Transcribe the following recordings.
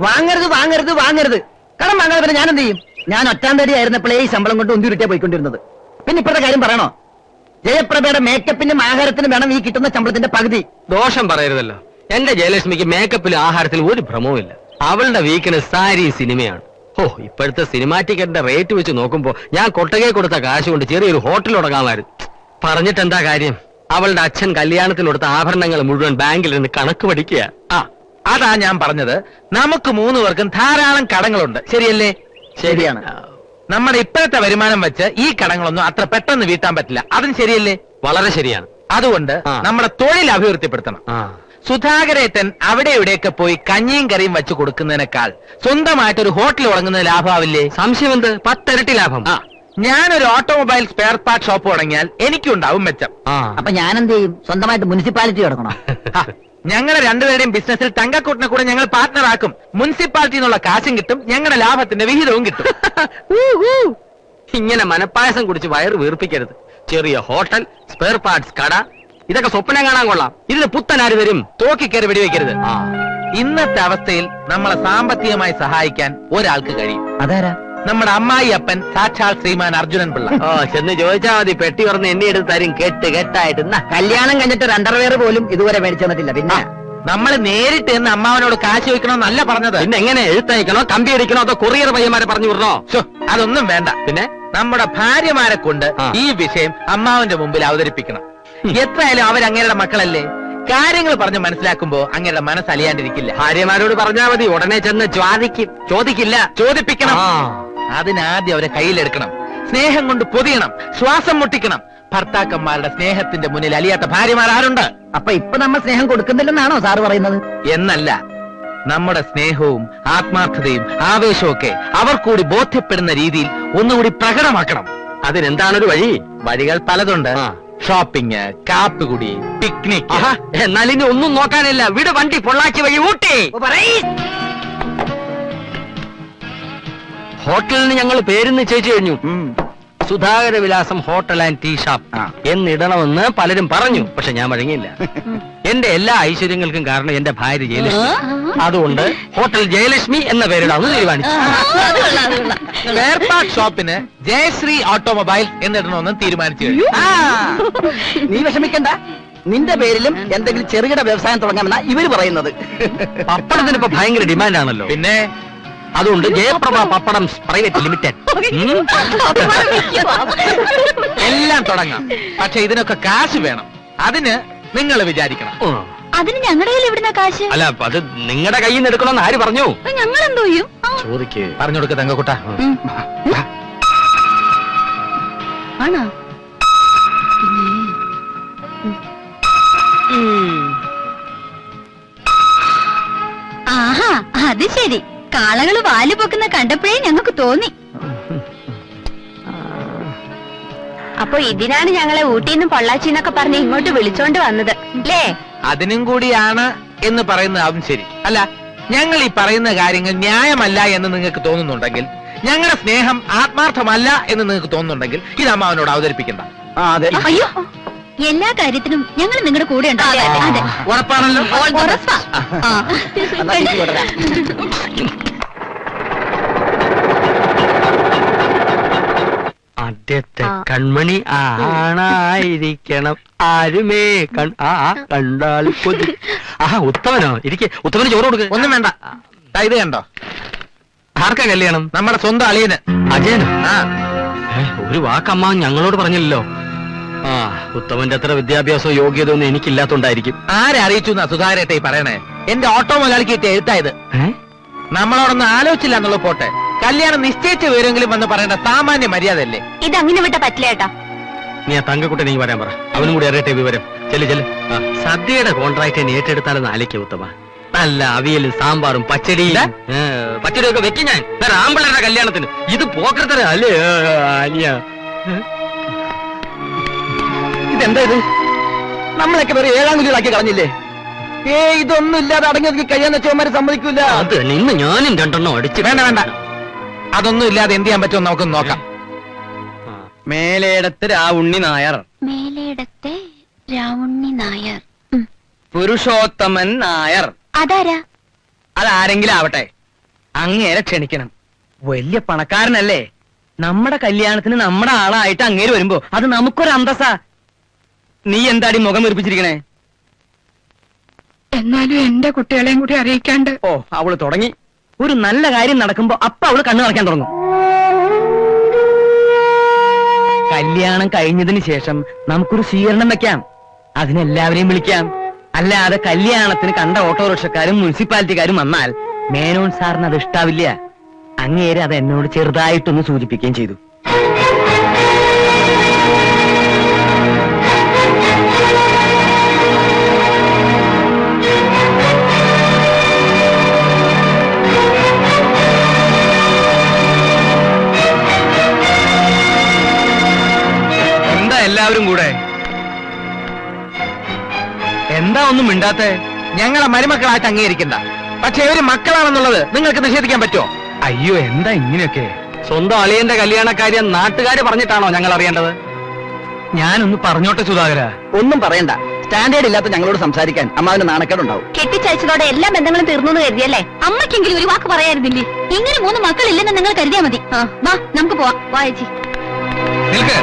വാങ്ങരുത് വാങ്ങരുത് വാങ്ങരുത്. കടം വാങ്ങാതെ പിന്നെ ഞാൻ എന്ത് ചെയ്യും? ഞാൻ ഒറ്റാം തടി ആയിരുന്നപ്പോഴേ ഈ ശമ്പളം കൊണ്ട് ഒന്തിരുട്ടിയാ പോയിക്കൊണ്ടിരുന്നത്. പിന്നെ ഇപ്പോഴത്തെ കാര്യം പറയണോ? ജയപ്രഭയുടെ മേക്കപ്പിനും ആഹാരത്തിനും വേണം ഈ കിട്ടുന്ന ശമ്പളത്തിന്റെ പകുതി. ദോഷം പറയരുതല്ലോ. എന്റെ ജയലക്ഷ്മിക്ക് മേക്കപ്പിലും ആഹാരത്തിലും ഒരു ഭ്രമവും ഇല്ല. അവളുടെ വീക്കിനെസ് സാരി സിനിമയാണ്. ഓ, ഇപ്പോഴത്തെ സിനിമാ ടിക്കറ്റിന്റെ റേറ്റ് വെച്ച് നോക്കുമ്പോ ഞാൻ കൊട്ടകെ കൊടുത്ത കാശ് കൊണ്ട് ചെറിയൊരു ഹോട്ടൽ തുടങ്ങാമായിരുന്നു. പറഞ്ഞിട്ട് എന്താ കാര്യം? അവളുടെ അച്ഛൻ കല്യാണത്തിന് കൊടുത്ത ആഭരണങ്ങൾ മുഴുവൻ ബാങ്കിൽ നിന്ന് കണക്ക് പഠിക്കുക. അതാ ഞാൻ പറഞ്ഞത്, നമുക്ക് 3 പേർക്കും ധാരാളം കടങ്ങളുണ്ട്. ശരിയല്ലേ? ശരിയാണ്. നമ്മുടെ ഇപ്പോഴത്തെ വരുമാനം വെച്ച് ഈ കടങ്ങളൊന്നും അത്ര പെട്ടെന്ന് വീട്ടാൻ പറ്റില്ല. അതും ശരിയല്ലേ? വളരെ ശരിയാണ്. അതുകൊണ്ട് നമ്മുടെ തൊഴിൽ അഭിവൃദ്ധിപ്പെടുത്തണം. സുധാകരേട്ടൻ അവിടെ ഇവിടെയൊക്കെ പോയി കഞ്ഞിയും കറിയും വെച്ച് കൊടുക്കുന്നതിനേക്കാൾ സ്വന്തമായിട്ടൊരു ഹോട്ടൽ തുടങ്ങുന്നത് ലാഭമാവില്ലേ? സംശയമെന്ത്? 10 ഇരട്ടി ലാഭം. ഞാനൊരു ഓട്ടോമൊബൈൽ സ്പെയർ പാർട്ട് ഷോപ്പ് തുടങ്ങിയാൽ എനിക്കുണ്ടാവും മെച്ചം. അപ്പൊ ഞാൻ എന്ത് ചെയ്യും? സ്വന്തമായിട്ട് മുനിസിപ്പാലിറ്റി തുടങ്ങണം. ഞങ്ങളുടെ രണ്ടുപേരുടെയും ബിസിനസ്സിൽ തങ്കക്കൂട്ടിനെ കൂടെ ഞങ്ങൾ പാർട്ട്ണർ ആക്കും. മുനിസിപ്പാലിറ്റി എന്നുള്ള കാശും കിട്ടും, ഞങ്ങളുടെ ലാഭത്തിന്റെ വിഹിതവും കിട്ടും. ഇങ്ങനെ മനപ്പായസം കുടിച്ച് വയറ് വീർപ്പിക്കരുത്. ചെറിയ ഹോട്ടൽ, സ്പെയർ പാർട്സ് കട, ഇതൊക്കെ സ്വപ്നം കാണാൻ കൊള്ളാം. ഇതിന് പുത്തനാര് വരും? തോക്കിക്കയറി വെടിവെക്കരുത്. ഇന്നത്തെ അവസ്ഥയിൽ നമ്മളെ സാമ്പത്തികമായി സഹായിക്കാൻ ഒരാൾക്ക് കഴിയും. അതാരാ? നമ്മുടെ അമ്മായി അപ്പൻ സാക്ഷാൽ ശ്രീമാൻ അർജുനൻ പിള്ള. ചെന്ന് ചോദിച്ചാ മതി, പെട്ടി പറഞ്ഞ് എന്നെ എടുത്ത് തരും. കെട്ടായിട്ട് കല്യാണം കഴിഞ്ഞിട്ട് ഒരു അണ്ടർവെയർ പോലും ഇതുവരെ മേടിച്ചു തന്നിട്ടില്ല. പിന്നെ നമ്മൾ നേരിട്ട് എന്ന് അമ്മാവനോട് കാശ് ചോദിക്കണമെന്നല്ല പറഞ്ഞത്. പിന്നെ എങ്ങനെ? എഴുത്തയക്കണോ, കമ്പി അടിക്കണോ, അതോ കൊറിയർ പയ്യന്മാരെ പറഞ്ഞു വിടണോ? അതൊന്നും വേണ്ട. പിന്നെ നമ്മുടെ ഭാര്യമാരെ കൊണ്ട് ഈ വിഷയം അമ്മാവന്റെ മുമ്പിൽ അവതരിപ്പിക്കണം. എത്രയായാലും അവരങ്ങയുടെ മക്കളല്ലേ. കാര്യങ്ങൾ പറഞ്ഞ് മനസ്സിലാക്കുമ്പോ അങ്ങയുടെ മനസ്സ് അലിയാണ്ടിരിക്കില്ല. ഭാര്യമാരോട് പറഞ്ഞാൽ മതി, ഉടനെ ചെന്ന് ചോദിക്കില്ല. ചോദിപ്പിക്കണം. അതിനാദ്യം അവരെ കയ്യിലെടുക്കണം. സ്നേഹം കൊണ്ട് പൊതിയണം, ശ്വാസം മുട്ടിക്കണം. ഭർത്താക്കന്മാരുടെ സ്നേഹത്തിന്റെ മുന്നിൽ അലിയാത്ത ഭാര്യമാർ ആരുണ്ട്? അപ്പൊ ഇപ്പൊ നമ്മൾ സ്നേഹം കൊടുക്കുന്നില്ലെന്നാണോ സാറ് പറയുന്നത്? എന്നല്ല, നമ്മുടെ സ്നേഹവും ആത്മാർത്ഥതയും ആവേശവും ഒക്കെ അവർ കൂടി ബോധ്യപ്പെടുന്ന രീതിയിൽ ഒന്നുകൂടി പ്രകടമാക്കണം. അതിനെന്താണൊരു വഴി? വഴികൾ പലതുണ്ട്. ഷോപ്പിംഗ്, കാപ്പുകുടി, പിക്നിക്. എന്നാൽ ഇനി ഒന്നും നോക്കാനില്ല. വിട് വണ്ടി, പൊള്ളാച്ചി വഴി ഊട്ടി. ഹോട്ടലിന് ഞങ്ങൾ പേര് നിശ്ചയിച്ചു കഴിഞ്ഞു. സുധാകര വിലാസം ഹോട്ടൽ ആൻഡ് ടീ ഷോപ്പ് എന്നിടണമെന്ന് പലരും പറഞ്ഞു. പക്ഷെ ഞാൻ വഴങ്ങിയില്ല. എന്റെ എല്ലാ ഐശ്വര്യങ്ങൾക്കും കാരണം എന്റെ ഭാര്യ ജയലക്ഷ്മി. അതുകൊണ്ട് ഹോട്ടൽ ജയലക്ഷ്മി എന്ന പേരിടാമെന്ന് തീരുമാനിച്ചു. സ്പെയർ പാർട്ട് ഷോപ്പിന് ജയശ്രീ ഓട്ടോമൊബൈൽ എന്നിടണമെന്ന് തീരുമാനിച്ചു. നീ വിഷമിക്കണ്ട, നിന്റെ പേരിലും എന്തെങ്കിലും ചെറുകിട വ്യവസായം തുടങ്ങാമെന്നാ ഇവര് പറയുന്നത്. പപ്പടത്തിന് ഇപ്പൊ ഭയങ്കര ഡിമാൻഡാണല്ലോ. പിന്നെ അതുകൊണ്ട് ജയപ്രഭ പപ്പടം പ്രൈവറ്റ് ലിമിറ്റഡ് എല്ലാം തുടങ്ങാം. പക്ഷെ ഇതിനൊക്കെ കാശ് വേണം. അതിന് നിങ്ങൾ വിചാരിക്കണം. അതിന് ഞങ്ങളുടെ കയ്യിൽ എവിടുന്ന കാശ്? അല്ല, അത് നിങ്ങളുടെ കയ്യിൽ നിന്ന് എടുക്കണമെന്ന് ആര് പറഞ്ഞു? ഞങ്ങൾ എന്തോ ചെയ്യും? ചോദിക്ക്. പറഞ്ഞു കൊടുക്ക തങ്കക്കുട്ട. ആണോ? ആഹാ, അത് ശരി. കാളകള് വാല് പൊക്കുന്ന കണ്ടപ്പോഴേ ഞങ്ങൾക്ക് തോന്നി. അപ്പൊ ഇതിനാണ് ഞങ്ങളെ ഊട്ടിന്നും പൊള്ളാച്ചിന്നൊക്കെ പറഞ്ഞ് ഇങ്ങോട്ട് വിളിച്ചോണ്ട് വന്നത് അല്ലേ? അതിനും കൂടിയാണ് എന്ന് പറയുന്നതാവും ശരി. അല്ല, ഞങ്ങൾ ഈ പറയുന്ന കാര്യങ്ങൾ ന്യായമല്ല എന്ന് നിങ്ങൾക്ക് തോന്നുന്നുണ്ടെങ്കിൽ, ഞങ്ങളുടെ സ്നേഹം ആത്മാർത്ഥമല്ല എന്ന് നിങ്ങൾക്ക് തോന്നുന്നുണ്ടെങ്കിൽ ഇത് അമ്മാവനോട് അവതരിപ്പിക്കണ്ട. അയ്യോ, എല്ലാ കാര്യത്തിനും ഞങ്ങൾ നിങ്ങളുടെ കൂടെ ഉണ്ടാവും. അതെ, ഉറപ്പാണല്ലോ? ഉറപ്പാ. ആദ്യത്തെ കൺമണി ആണായിരിക്കണം, ആരുമേ കണ്ടാൽ കൊതി. ഉത്തമനോ? ഇരിക്കെ. ഉത്തമന് ചോറ് കൊടുക്ക്. ഒന്നും വേണ്ട. ഇത് കണ്ടോ? ആർക്കാ കല്യാണം? നമ്മുടെ സ്വന്തം അളിയന്. അജയനോ? ഒരു വാക്കമ്മ ഞങ്ങളോട് പറഞ്ഞില്ലല്ലോ. ഉത്തമന്റെ അത്ര വിദ്യാഭ്യാസവും യോഗ്യതയൊന്നും എനിക്കില്ലാത്തോണ്ടായിരിക്കും. ആരെ അറിയിച്ചു എന്നാ സുധാകരേട്ടെ പറയണേ? എന്റെ ഓട്ടോ മുതലാളിക്ക് കിട്ടിയ എഴുത്തായത്. നമ്മളോടൊന്നും ആലോചിച്ചില്ല എന്നുള്ള പോട്ടെ, കല്യാണം നിശ്ചയിച്ച വിവരമെങ്കിലും വന്ന് പറയേണ്ട സാമാന്യ മര്യാദയല്ലേ? ഇതങ്ങനെ വിട്ട പറ്റില്ല ഏട്ടാ. നീ ആ തങ്കക്കുട്ടൻ നീ വരാൻ പറ, അവനും കൂടി അറിയട്ടെ വിവരം. ചെല്ല്. സദ്യയുടെ കോൺട്രാക്ട് ആയിട്ടെടുത്താലെന്ന് ആലോചിക്കുക ഉത്തമ. നല്ല അവിയലും സാമ്പാറും പച്ചടിയും ഒക്കെ വെക്കും ഞാൻ. വേറെ ആമ്പിള്ളേരുടെ കല്യാണത്തിന് ഇത് പോക്കത്തര അല്ലേ അനിയ? ഇതെന്താ ഇത്? നമ്മളൊക്കെ വേറെ 7-ാം കുലികളാക്കി കളഞ്ഞില്ലേ? ഇതൊന്നും ഇല്ലാതെ അടങ്ങി ഒതുക്കി കഴിയാന്ന് വെച്ചവന്മാര് സമ്മതിക്കൂല. അത് ഇന്ന് ഞാനും 2 അടിച്ച്. വേണ്ട, അതൊന്നും ഇല്ലാതെ എന്ത് ചെയ്യാൻ പറ്റുമോ നമുക്ക് നോക്കാം. മേലേടത്ത് രാവുണ്ണി നായർ. മേലേടത്തെ രാവുണ്ണി നായർ. പുരുഷോത്തമൻ നായർ. അതാരാ? അതാരെങ്കിലും ആവട്ടെ, അങ്ങേരെ ക്ഷണിക്കണം. വലിയ പണക്കാരനല്ലേ? നമ്മുടെ കല്യാണത്തിന് നമ്മുടെ ആളായിട്ട് അങ്ങേര് വരുമ്പോ അത് നമുക്കൊരു അന്തസ്സാ. നീ എന്താടി മുഖം വീർപ്പിച്ചിരിക്കണേ? എന്നാലും എന്റെ കുട്ടികളെയും കൂടി അറിയിക്കാണ്ട്. ഓ, അവള് തുടങ്ങി. ഒരു നല്ല കാര്യം നടക്കുമ്പോ അപ്പ അവള് കണ്ണു നിറയ്ക്കാൻ തുടങ്ങും. കല്യാണം കഴിഞ്ഞതിന് ശേഷം നമുക്കൊരു സ്വീകരണം വെക്കാം. അതിനെല്ലാവരെയും വിളിക്കാം. അല്ലാതെ കല്യാണത്തിന് കണ്ട ഓട്ടോറിക്ഷക്കാരും മുനിസിപ്പാലിറ്റിക്കാരും വന്നാൽ മേനോൻ സാറിന് അത് ഇഷ്ടാവില്ല. അങ്ങേര് അത് എന്നോട് ചെറുതായിട്ടൊന്ന് സൂചിപ്പിക്കുകയും ചെയ്തു. എന്താ എല്ലാവരും കൂടെ? എന്താ ഒന്നും മിണ്ടാത്തെ? ഞങ്ങളെ മരുമക്കളായിട്ട് അംഗീകരിക്കണ്ട. പക്ഷെ ഇവര് മക്കളാണെന്നുള്ളത് നിങ്ങൾക്ക് നിഷേധിക്കാൻ പറ്റുമോ? അയ്യോ, എന്താ ഇങ്ങനെയൊക്കെ? സ്വന്തം അളിയന്റെ കല്യാണക്കാര്യം നാട്ടുകാര് പറഞ്ഞിട്ടാണോ ഞങ്ങൾ അറിയേണ്ടത്? ഞാനൊന്ന് പറഞ്ഞോട്ടെ സുധാകര. ഒന്നും പറയണ്ട. സ്റ്റാൻഡേർഡ് ഇല്ലാത്ത ഞങ്ങളോട് സംസാരിക്കാൻ അമ്മാവിന് നാണക്കേടുണ്ടാവും. കെട്ടിച്ചയച്ചതോടെ എല്ലാ ബന്ധങ്ങളും തീർന്നു എന്ന് കരുതിയല്ലേ? അമ്മയ്ക്കെങ്കിലും ഒരു വാക്ക് പറയായിരുന്നില്ലേ? ഇങ്ങനെ 3 മക്കളില്ലെന്ന് നിങ്ങൾ കരുതിയാ മതി. വാ, നമുക്ക് പോവാം. വാ ചേച്ചി. നിൽക്ക്.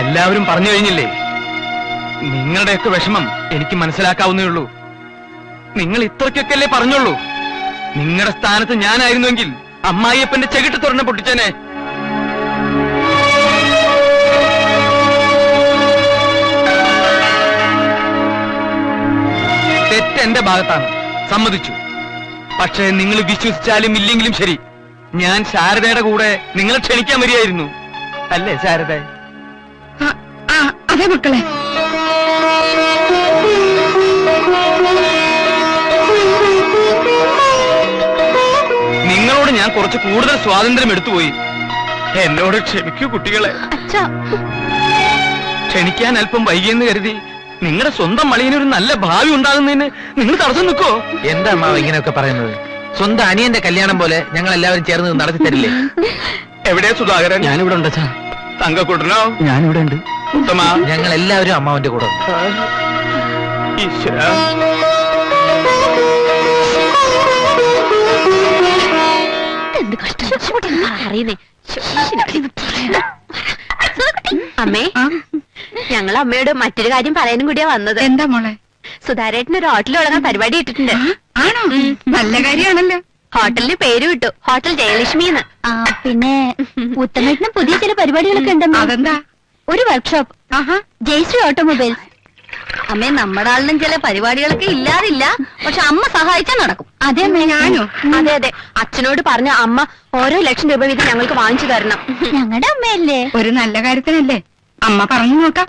എല്ലാവരും പറഞ്ഞു കഴിഞ്ഞില്ലേ? നിങ്ങളുടെയൊക്കെ വിഷമം എനിക്ക് മനസ്സിലാക്കാവുന്നേ ഉള്ളൂ. നിങ്ങൾ ഇത്രയ്ക്കൊക്കെയല്ലേ പറഞ്ഞുള്ളൂ. നിങ്ങളുടെ സ്ഥാനത്ത് ഞാനായിരുന്നുവെങ്കിൽ അമ്മായിയപ്പന്റെ ചെകിട്ട് തുറന്ന് പൊട്ടിച്ചേനെ. തെറ്റ് എന്റെ ഭാഗത്താണ്, സമ്മതിച്ചു. പക്ഷേ നിങ്ങൾ വിശ്വസിച്ചാലും ഇല്ലെങ്കിലും ശരി, ഞാൻ ശാരദയുടെ കൂടെ നിങ്ങളെ ക്ഷണിക്കാൻ വരികയായിരുന്നു. അല്ലേ ശാരദ? അതെ മക്കളെ. നിങ്ങളോട് ഞാൻ കുറച്ച് കൂടുതൽ സ്വാതന്ത്ര്യം എടുത്തുപോയി. എന്നോട് ക്ഷമിക്കൂ കുട്ടികളെ. ക്ഷണിക്കാൻ അല്പം വൈകിയെന്ന് കരുതി നിങ്ങളുടെ സ്വന്തം മളിയനൊരു നല്ല ഭാവി ഉണ്ടാകുന്നതിന് നിങ്ങൾ തടസ്സം നിൽക്കോ? എന്താ അമ്മാവ് ഇങ്ങനെയൊക്കെ പറയുന്നത്? സ്വന്തം അനിയന്റെ കല്യാണം പോലെ ഞങ്ങൾ എല്ലാവരും ചേർന്ന് നടത്തി തരില്ലേ? എവിടെയാ സുധാകരൻ? ഞാനിവിടെ ഉണ്ട് അച്ഛാ. തങ്കക്കൂട്ടനോ? ഞാനിവിടെ ഉണ്ട്. ഉത്തമ? ഞങ്ങൾ എല്ലാവരും അമ്മാവന്റെ കൂടെ ഉണ്ട്. ഈശ്വരാ. എന്ത് കഷ്ടം അറിയുന്നേ. അമ്മേ, ഞങ്ങൾ അമ്മയോട് മറ്റൊരു കാര്യം പറയാനും കൂടിയാ വന്നത്. എന്താ മോളെ? സുധാരേട്ടന് ഒരു ഹോട്ടൽ തുടങ്ങാൻ പരിപാടി ഇട്ടിട്ടുണ്ട്. ആണോ? നല്ല കാര്യമാണല്ലോ. ഹോട്ടലിന് പേര് വിട്ടു, ഹോട്ടൽ ജയലക്ഷ്മിന്ന്. പിന്നെ ഉത്തമേട്ടന് പുതിയ ചില പരിപാടികളൊക്കെ ഉണ്ടെന്ന്. അതെന്താ? ഒരു വർക്ക്ഷോപ്പ്, ആഹാ. ജയശ്രീ ഓട്ടോമൊബൈൽസ്. അമ്മേ, നമ്മുടെ ആളിലും ചില പരിപാടികളൊക്കെ ഇല്ലാതില്ല. പക്ഷെ അമ്മ സഹായിച്ചാൽ നടക്കും. അതെ അമ്മേ. ഞാനോ? അതെ അതെ, അച്ഛനോട് പറഞ്ഞ അമ്മ ഓരോ ലക്ഷം രൂപ വീതം ഞങ്ങൾക്ക് വാങ്ങിച്ചു തരണം. ഞങ്ങളുടെ അമ്മയല്ലേ? ഒരു നല്ല കാര്യത്തിനല്ലേ? അമ്മ പറഞ്ഞു നോക്കാം.